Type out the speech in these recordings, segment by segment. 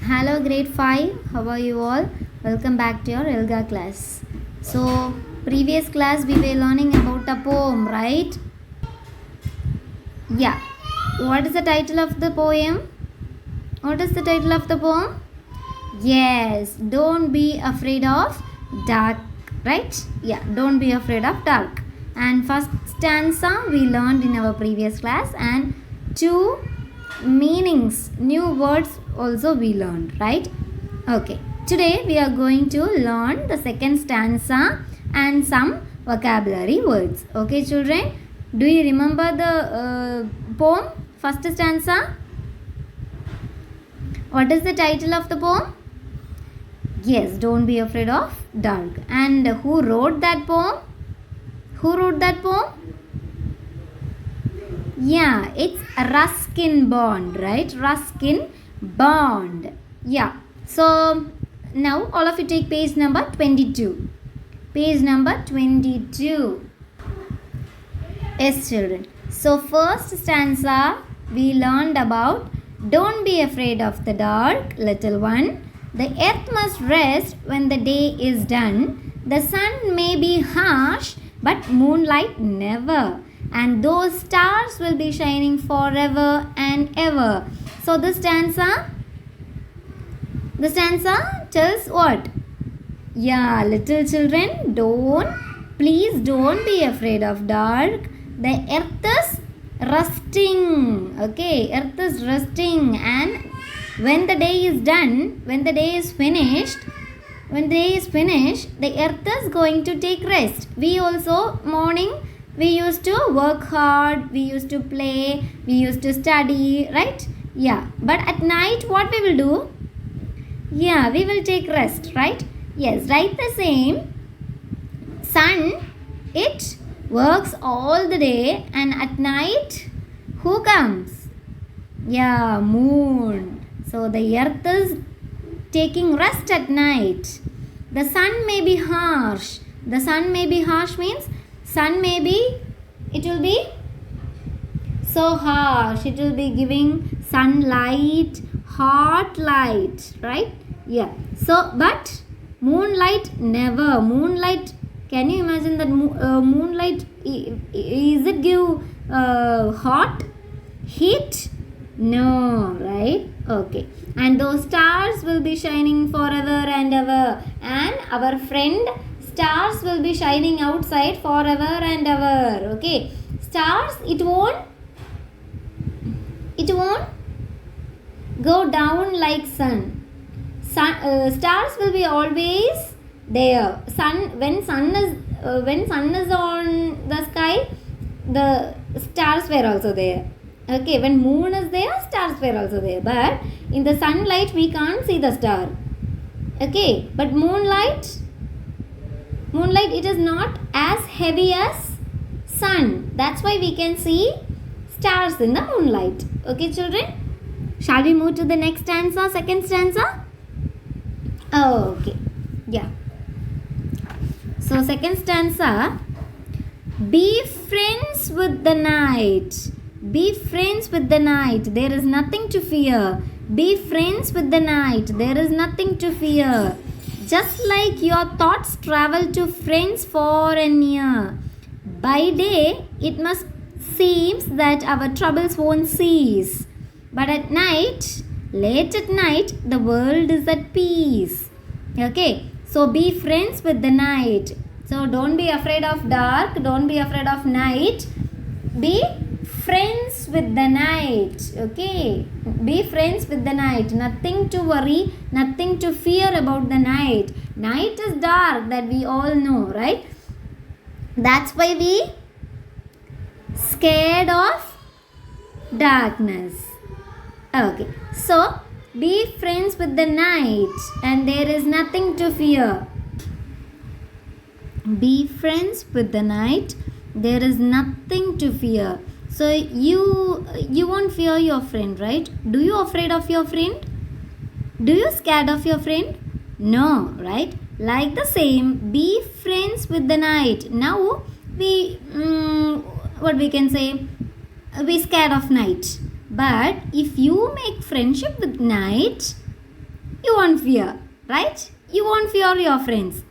Hello grade 5, how are you all? Welcome back to your Elga class. So, previous class we were learning about a poem, right? Yeah. What is the title of the poem? What is the title of the poem? Yes, don't be afraid of dark, right? Yeah, don't be afraid of dark. And first stanza we learned in our previous class, and two meanings, new words also we learned, right? Okay, today we are going to learn the second stanza and some vocabulary words. Okay, children, do you remember the poem, first stanza? What is the title of the poem? Yes, don't be afraid of dark. And who wrote that poem? Who wrote that poem? Yeah, it's Ruskin Bond, right? Ruskin Bond. Yeah. So now all of you take page number 22. Page number 22. Yes, children. So first stanza we learned about don't be afraid of the dark, little one. The earth must rest when the day is done. The sun may be harsh, but moonlight never. And those stars will be shining forever and ever. So the stanza tells what? Yeah, little children, please don't be afraid of dark. The earth is resting. Okay, earth is resting, and when the day is done, when the day is finished, the earth is going to take rest. We also morning we used to work hard, we used to play, we used to study, right? Yeah, but at night what we will do? Yeah, we will take rest, right? Yes, right, the same. Sun, it works all the day, and at night who comes? Yeah, moon. So the earth is taking rest at night. The sun may be harsh. The sun may be harsh means it will be so harsh. It will be giving sunlight, hot light, right? Yeah. So, but moonlight never. Moonlight, can you imagine that moonlight, is it give hot heat? No, right? Okay. And those stars will be shining forever and ever. And our friend stars will be shining outside forever and ever. Okay. Stars, it won't go down like sun. Stars will be always there. When sun is on the sky, the stars were also there. Okay, when moon is there, stars were also there. But in the sunlight, we can't see the star. Okay, but moonlight, it is not as heavy as sun. That's why we can see stars in the moonlight. Okay, children? Shall we move to the next stanza, second stanza? Oh, okay. Yeah. So, second stanza. Be friends with the night. Be friends with the night. There is nothing to fear. Be friends with the night. There is nothing to fear. Just like your thoughts travel to friends far and near. By day, it must seems that our troubles won't cease. But at night, late at night, the world is at peace. Okay, so be friends with the night. So don't be afraid of dark. Don't be afraid of night. Be friends with the night. Okay, be friends with the night. Nothing to worry, nothing to fear about the night. Night is dark, that we all know, right? That's why we scared of darkness. Okay, so be friends with the night, and there is nothing to fear. Be friends with the night. There is nothing to fear. So you won't fear your friend, right? Do you afraid of your friend? Do you scared of your friend? No, right? Like the same, be friends with the night. Now we what we can say, we scared of night. But if you make friendship with night, you won't fear, right? You won't fear your friends.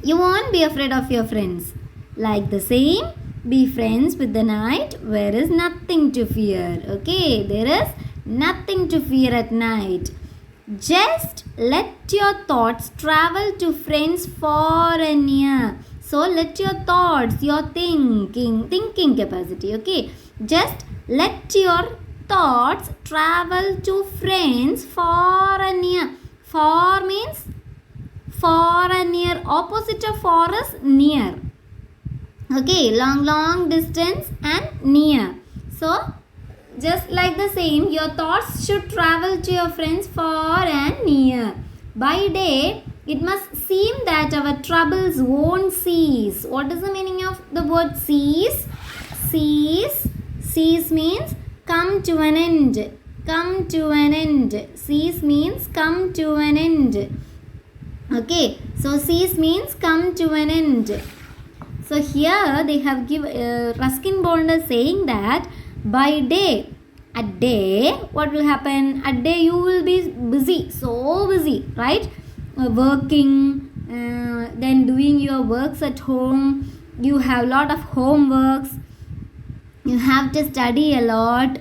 You won't be afraid of your friends. Like the same, be friends with the night. There is nothing to fear. Okay, there is nothing to fear at night. Just let your thoughts travel to friends far and near. So let your thoughts, your thinking capacity, okay? Just let your thoughts travel to friends far and near. Far means far and near. Opposite of far is near. Okay, long distance and near. So just like the same, your thoughts should travel to your friends far and near. By day, it must seem that our troubles won't cease. What is the meaning of the word cease? Cease means come to an end. Come to an end. Cease means come to an end. Okay, so cease means come to an end. So here they have given Ruskin Bond is saying that by day, at day, what will happen? At day you will be busy, so busy, right? Working, then doing your works at home. You have lot of homeworks. You have to study a lot.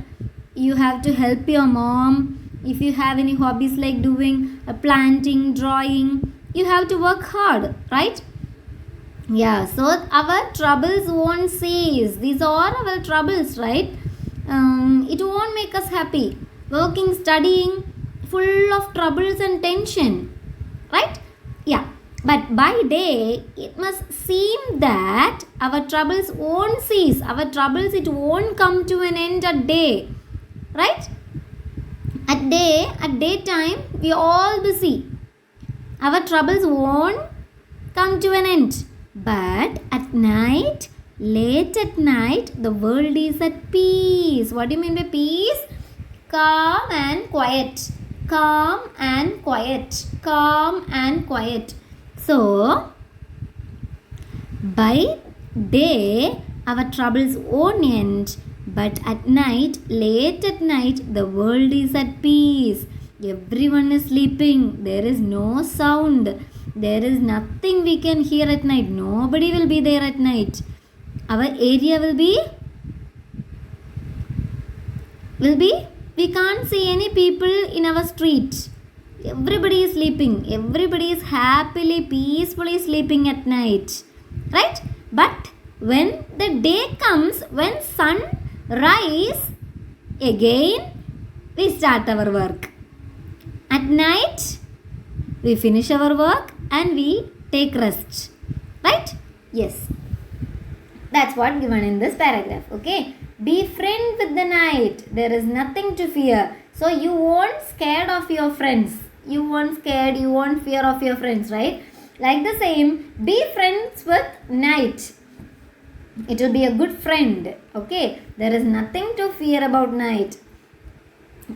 You have to help your mom. If you have any hobbies like doing planting, drawing, you have to work hard, right? Yeah, so our troubles won't cease. These are our troubles, right? It won't make us happy. Working, studying, full of troubles and tension, right? Yeah, but by day, it must seem that our troubles won't cease. Our troubles, it won't come to an end at day, right? At daytime, we are all busy. Our troubles won't come to an end. But at night, late at night, the world is at peace. What do you mean by peace? Calm and quiet. Calm and quiet. Calm and quiet. So, by day, our troubles won't end. But at night, late at night, the world is at peace. Everyone is sleeping. There is no sound. There is nothing we can hear at night. Nobody will be there at night. Our area will be, we can't see any people in our street. Everybody is sleeping. Everybody is happily, peacefully sleeping at night. Right? But when the day comes, when sun rise, again we start our work. At night, we finish our work and we take rest. Right? Yes. That's what given in this paragraph. Okay. Be friend with the night. There is nothing to fear. So you won't scared of your friends. You won't scared. You won't fear of your friends. Right? Like the same. Be friends with night. It will be a good friend. Okay. There is nothing to fear about night.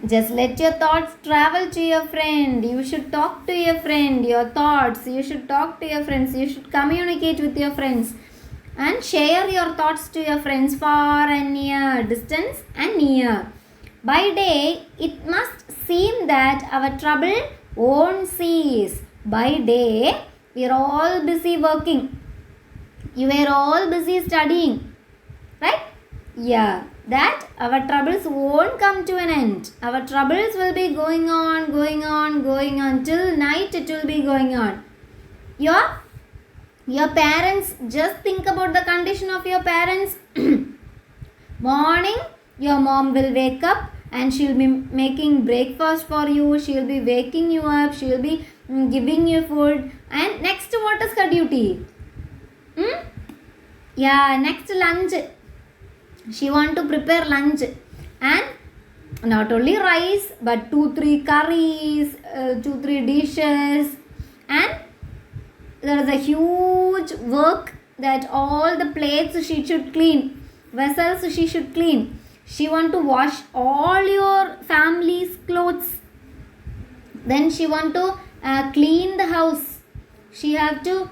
Just let your thoughts travel to your friend. You should talk to your friend. Your thoughts. You should talk to your friends. You should communicate with your friends. And share your thoughts to your friends far and near, distance and near. By day, it must seem that our trouble won't cease. By day, we are all busy working. You were all busy studying. Right? Yeah. That our troubles won't come to an end. Our troubles will be going on till night it will be going on. Your parents, just think about the condition of your parents. Morning, your mom will wake up and she'll be making breakfast for you. She'll be waking you up. She'll be giving you food. And next, what is her duty? Yeah, next lunch. She want to prepare lunch. And not only rice, but 2-3 curries, 2-3 dishes. And there is a huge work that all the plates she should clean. Vessels she should clean. She want to wash all your family's clothes. Then she want to clean the house. She have to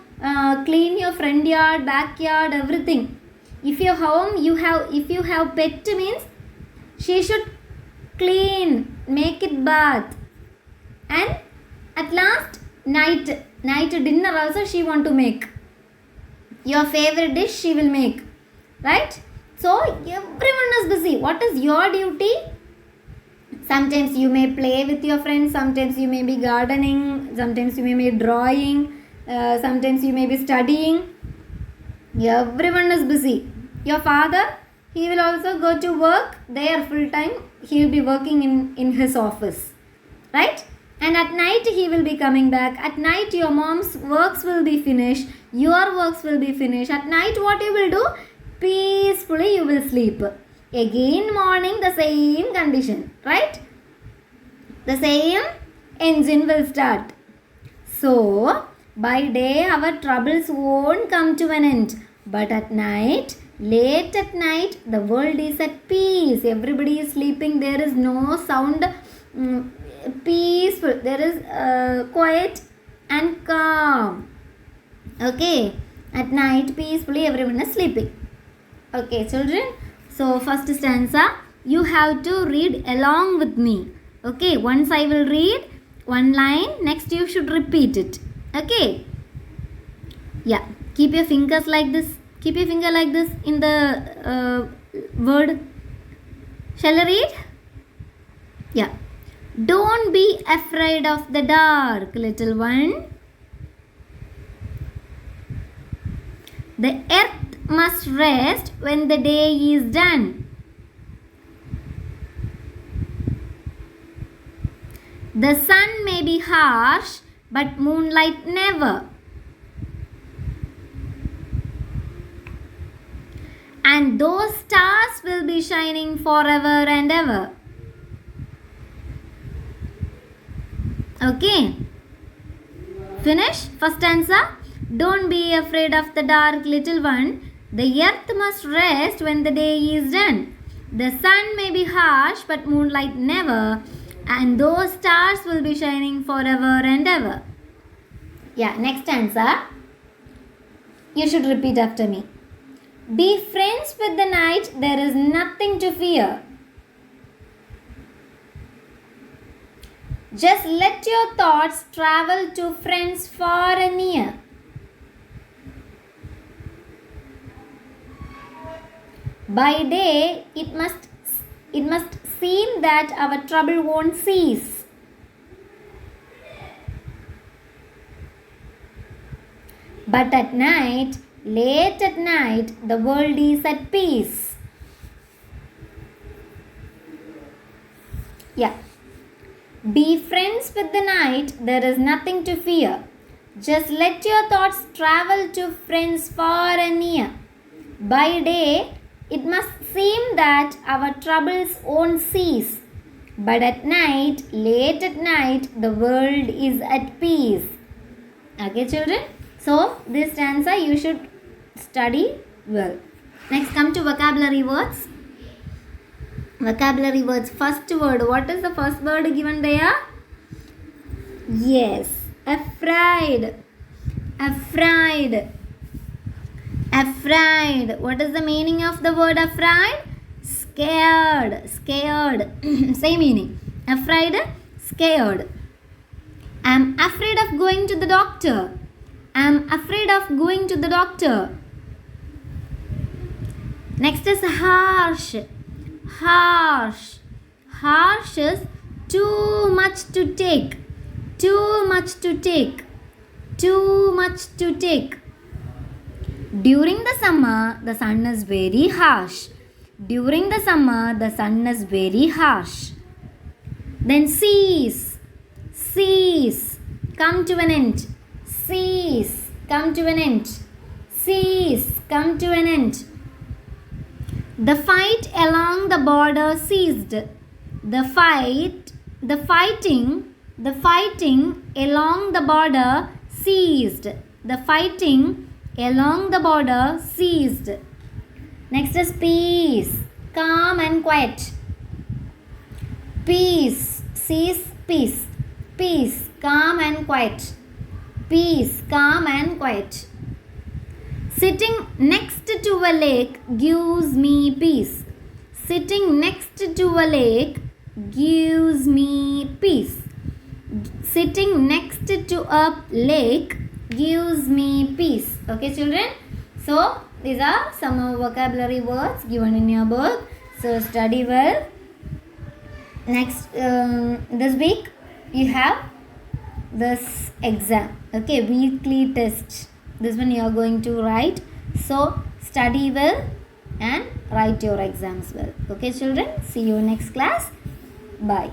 clean your front yard, backyard, everything. If your home if you have pet means she should clean, make it bath. And At last, night dinner also she want to make. Your favorite dish she will make, right? So everyone is busy. What is your duty? Sometimes you may play with your friends, sometimes you may be gardening, sometimes you may be drawing, sometimes you may be studying. Everyone is busy. Your father, he will also go to work there full time. He will be working in his office, right? And at night he will be coming back. At night your mom's works will be finished, your works will be finished. At night what you will do? Peacefully you will sleep. Again morning the same condition, right? The same engine will start. So by day our troubles won't come to an end. But at night, late at night, the world is at peace. Everybody is sleeping. There is no sound. Peaceful. There is quiet and calm. Okay. At night, peacefully everyone is sleeping. Okay, children. So first stanza, you have to read along with me. Okay. Once I will read one line. Next you should repeat it. Okay. Yeah. Keep your fingers like this. Keep your finger like this in the word. Shall I read? Yeah. Don't be afraid of the dark, little one. The earth must rest when the day is done. The sun may be harsh, but moonlight never. And those stars will be shining forever and ever. Okay. Finish. First stanza. Don't be afraid of the dark, little one. The earth must rest when the day is done. The sun may be harsh, but moonlight never. And those stars will be shining forever and ever. Yeah, next stanza. You should repeat after me. Be friends with the night, there is nothing to fear. Just let your thoughts travel to friends far and near. By day, it must seem that our trouble won't cease. But at night, late at night, the world is at peace. Yeah. Be friends with the night, there is nothing to fear. Just let your thoughts travel to friends far and near. By day, it must seem that our troubles won't cease. But at night, late at night, the world is at peace. Okay, children? So, this stanza you should study well. Next, come to vocabulary words. Vocabulary words. First word. What is the first word given there? Yes. Afraid. Afraid. Afraid. What is the meaning of the word afraid? Scared. Scared. Same meaning. Afraid. Scared. I'm afraid of going to the doctor. I'm afraid of going to the doctor. Next is harsh. Harsh. Harsh is too much to take. Too much to take. Too much to take. During the summer, the sun is very harsh. During the summer, the sun is very harsh. Then cease. Cease. Come to an end. Cease. Come to an end. Cease. Come to an end. The fight along the border ceased. The fighting along the border ceased. The fighting along the border ceased. Next is peace. Calm and quiet. Peace. Cease. Peace. Peace. Calm and quiet. Peace. Calm and quiet. Sitting next to a lake gives me peace. Sitting next to a lake gives me peace. Sitting next to a lake gives me peace. Okay, children. So these are some vocabulary words given in your book. So study well. Next, this week you have this exam. Okay, weekly test. This one you are going to write. So study well and write your exams well. Okay, children. See you next class. Bye.